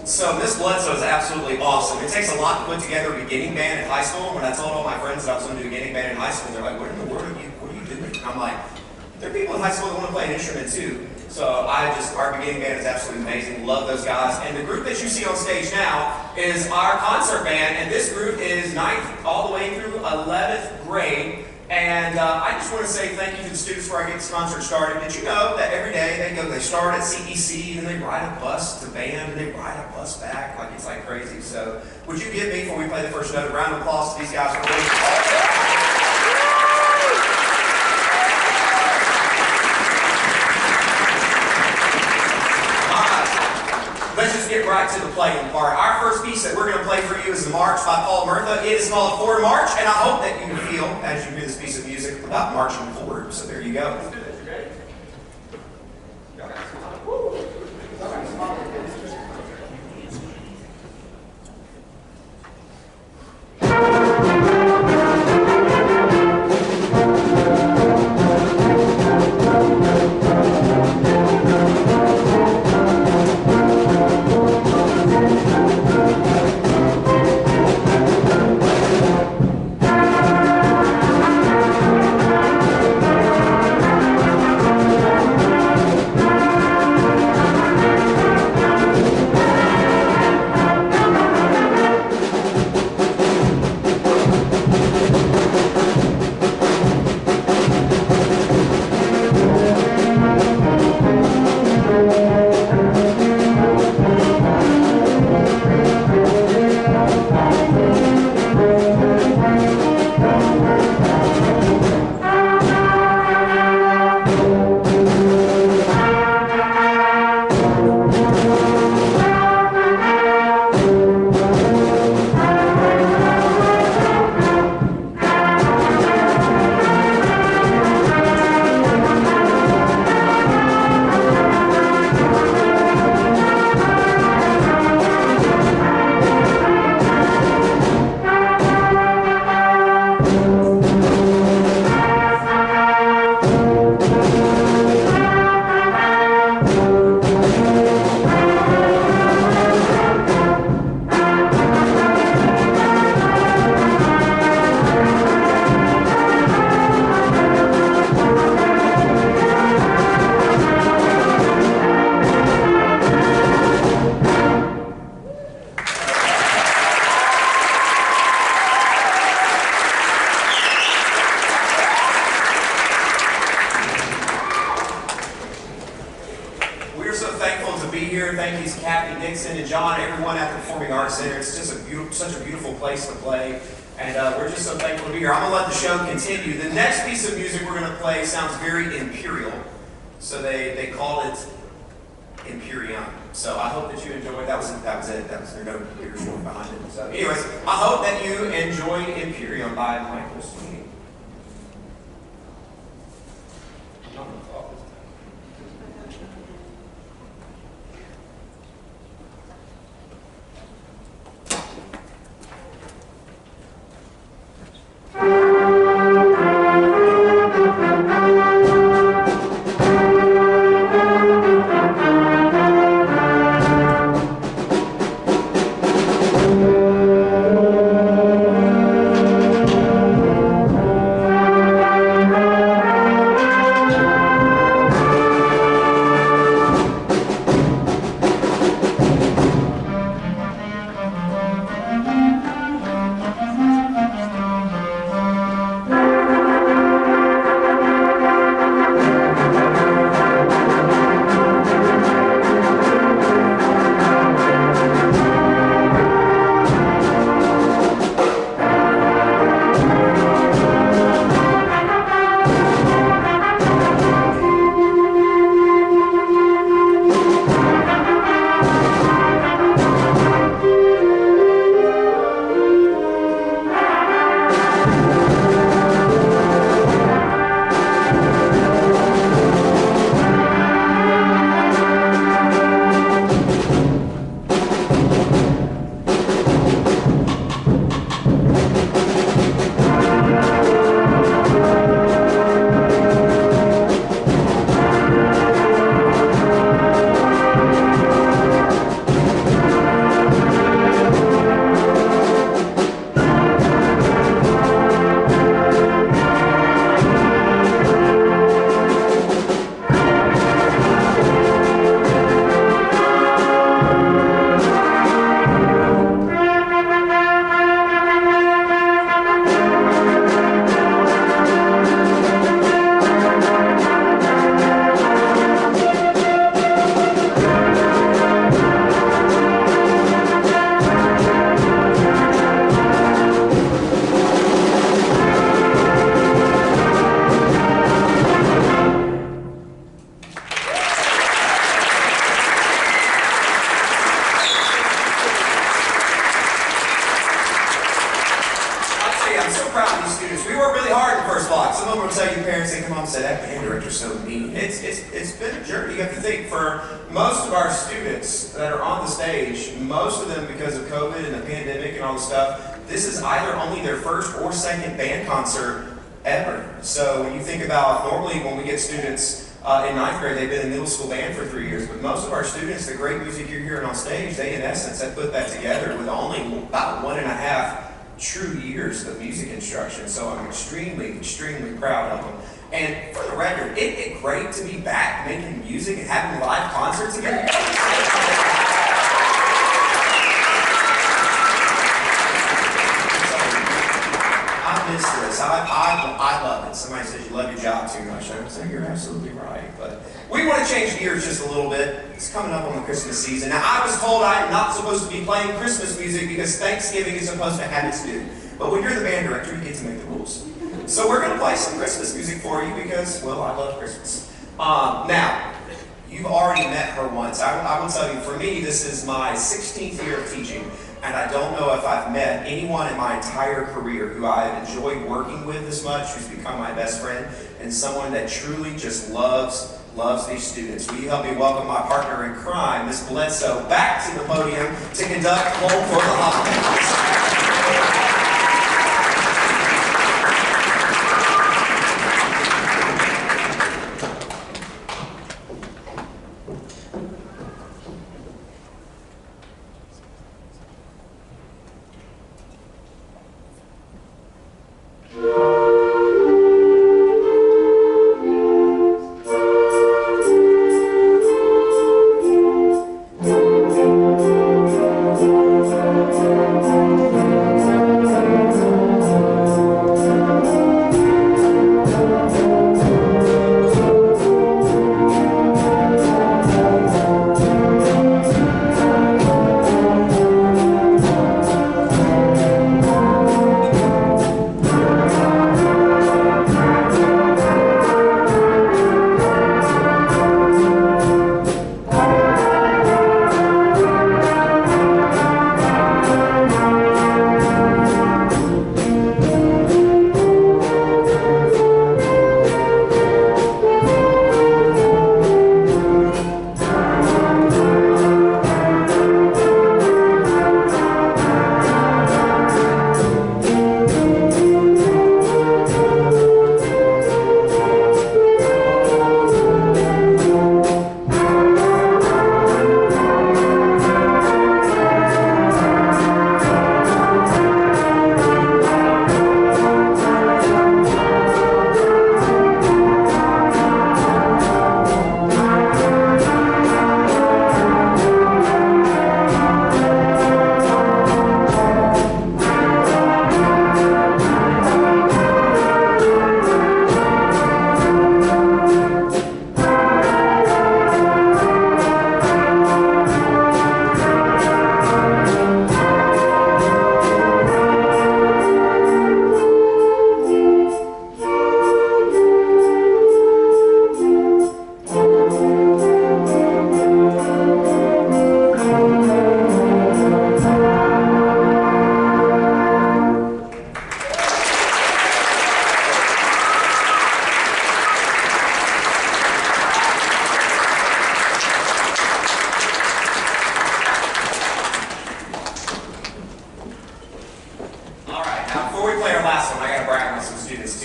So Miss Bledsoe is absolutely awesome. It takes a lot to put together a beginning band in high school. When I told all my friends that I was going to do a beginning band in high school, they're like, what in the world are you doing? And I'm like, there are people in high school that want to play an instrument too. So our beginning band is absolutely amazing. Love those guys. And the group that you see on stage now is our concert band. And this group is 9th all the way through 11th grade. And I just want to say thank you to the students before I get this concert started. Did you know that every day they start at CEC and they ride a bus to band and they ride a bus back? Like it's like crazy. So would you give me, before we play the first note, a round of applause to these guys for doing Let's just get right to the playing part. Our first piece that we're going to play for you is the March by Murtha. It is called Forward March, and I hope that you feel, as you hear this piece of music, about marching forward. So there you go. Let's do this. You ready? Thank you to Kathy, Nixon, and John, everyone at the Performing Arts Center. It's just such a beautiful place to play, and we're just so thankful to be here. I'm going to let the show continue. The next piece of music we're going to play sounds very Imperial, so they called it Imperium. So I hope that you enjoyed. That was it. There's no bigger story behind it. So, anyways, I hope that you enjoyed Imperium by Michael Sweeney. tell you parents, they come home and say, that band director's so mean. It's been a journey. You have to think, for most of our students that are on the stage, most of them, because of COVID and the pandemic and all the stuff, this is either only their first or second band concert ever. So when you think about, normally when we get students in ninth grade, they've been in middle school band for 3 years, but most of our students, the great music you're hearing on stage, they in essence have put that together with only about 1.5 true years of music instruction. So I'm extremely, extremely proud of them. And for the record, isn't it great to be back making music and having live concerts again? I miss this. I love it. Somebody says you love your job too much. I would say you're absolutely right. But we want to change gears just a little bit. It's coming up on the Christmas season. Now, I was told I am not supposed to be playing Christmas music because Thanksgiving is supposed to have its due. But when you're the band director, you get to make the rules. So we're going to play some Christmas music for you because, well, I love Christmas. Now, you've already met her once. I will tell you, for me, this is my 16th year of teaching. And I don't know if I've met anyone in my entire career who I've enjoyed working with this much, who's become my best friend, and someone that truly just loves these students. Will you help me welcome my partner in crime, Miss Bledsoe, back to the podium to conduct Home for the Holidays.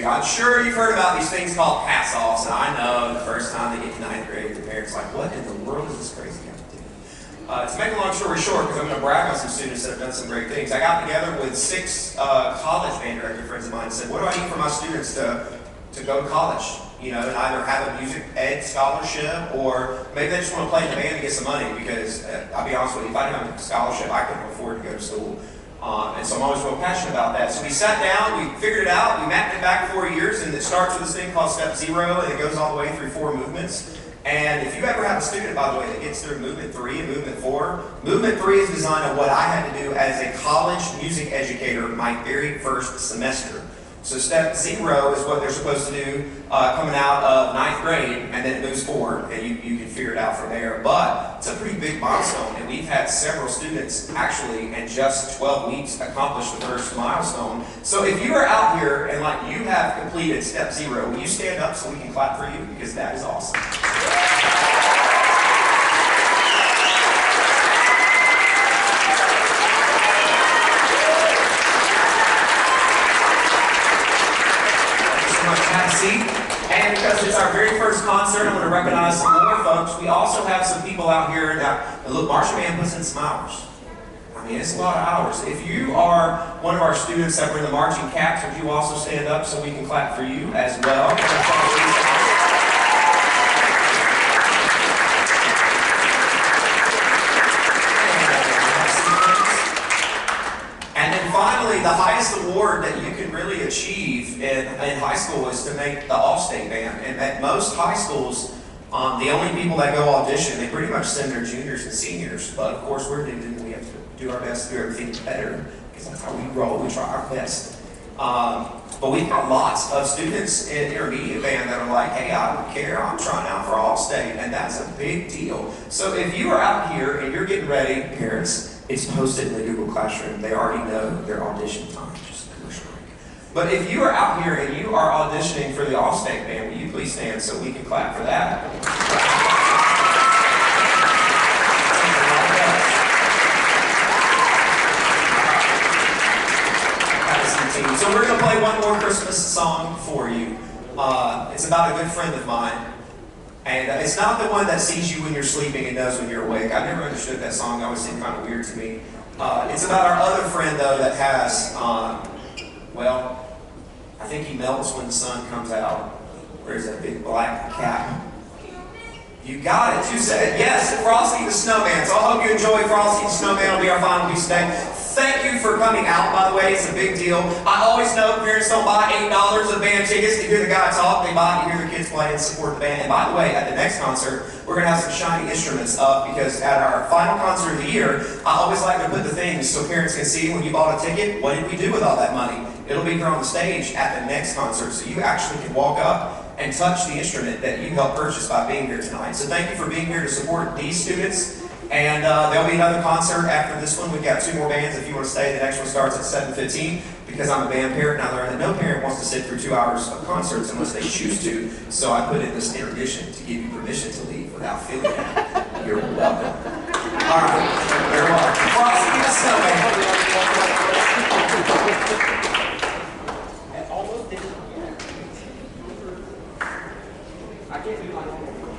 I'm sure you've heard about these things called pass-offs, and I know the first time they get to ninth grade, the parents are like, what in the world is this crazy guy doing? To make a long story short, because I'm going to brag on some students that have done some great things, I got together with 6 college band director friends of mine and said, what do I need for my students to go to college? You know, and either have a music ed scholarship, or maybe they just want to play in the band and get some money, because I'll be honest with you, if I didn't have a scholarship, I couldn't afford to go to school. And so I'm always real passionate about that. So we sat down, we figured it out, we mapped it back 4 years, and it starts with this thing called Step 0, and it goes all the way through 4 movements. And if you ever have a student, by the way, that gets through Movement 3 and Movement 4, Movement 3 is designed on what I had to do as a college music educator my very first semester, So step 0 is what they're supposed to do coming out of 9th grade, and then it moves forward, and you can figure it out from there. But it's a pretty big milestone, and we've had several students actually in just 12 weeks accomplish the first milestone. So if you are out here and like you have completed step 0, will you stand up so we can clap for you? Because that is awesome. Have a seat. And because it's our very first concert, I'm going to recognize some more folks. We also have some people out here that, look, Marching Band puts in some hours. I mean, it's a lot of hours. If you are one of our students that were in the marching caps, would you also stand up so we can clap for you as well? And then finally, the highest award that you can really achieve in high school is to make the All-State Band. And at most high schools, the only people that go audition, they pretty much send their juniors and seniors. But of course, we're Newnan. We have to do our best to do everything better, because that's how we roll. We try our best. But we've got lots of students in intermediate band that are like, hey, I don't care, I'm trying out for All-State, and that's a big deal. So if you are out here and you're getting ready, parents, it's posted in the Google Classroom. They already know their audition time, just a commercial break. But if you are out here and you are auditioning for the All-State Band, will you please stand so we can clap for that? So we're going to play one more Christmas song for you. It's about a good friend of mine. And it's not the one that sees you when you're sleeping and knows when you're awake. I never understood that song. It always seemed kind of weird to me. It's about our other friend, though, that has, well, I think he melts when the sun comes out. Wears that big black cap. You got it. You said it. Yes, Frosty the Snowman. So I hope you enjoy Frosty the Snowman. It'll be our final piece today. Thank you for coming out, by the way. It's a big deal. I always know parents don't buy $8 of band tickets to hear the guy talk. They buy to hear their kids play and support the band. And by the way, at the next concert, we're going to have some shiny instruments up, because at our final concert of the year, I always like to put the things so parents can see when you bought a ticket, what did we do with all that money? It'll be here on the stage at the next concert, so you actually can walk up and touch the instrument that you helped purchase by being here tonight. So thank you for being here to support these students. And there'll be another concert after this one. We've got 2 more bands if you want to stay. The next one starts at 7:15. Because I'm a band parent, and I learned that no parent wants to sit through 2 hours of concerts unless they choose to. So I put in this intermission to give you permission to leave without feeling that. You're welcome. All right, you're welcome. Frosty the Snowman. I can't do my normal.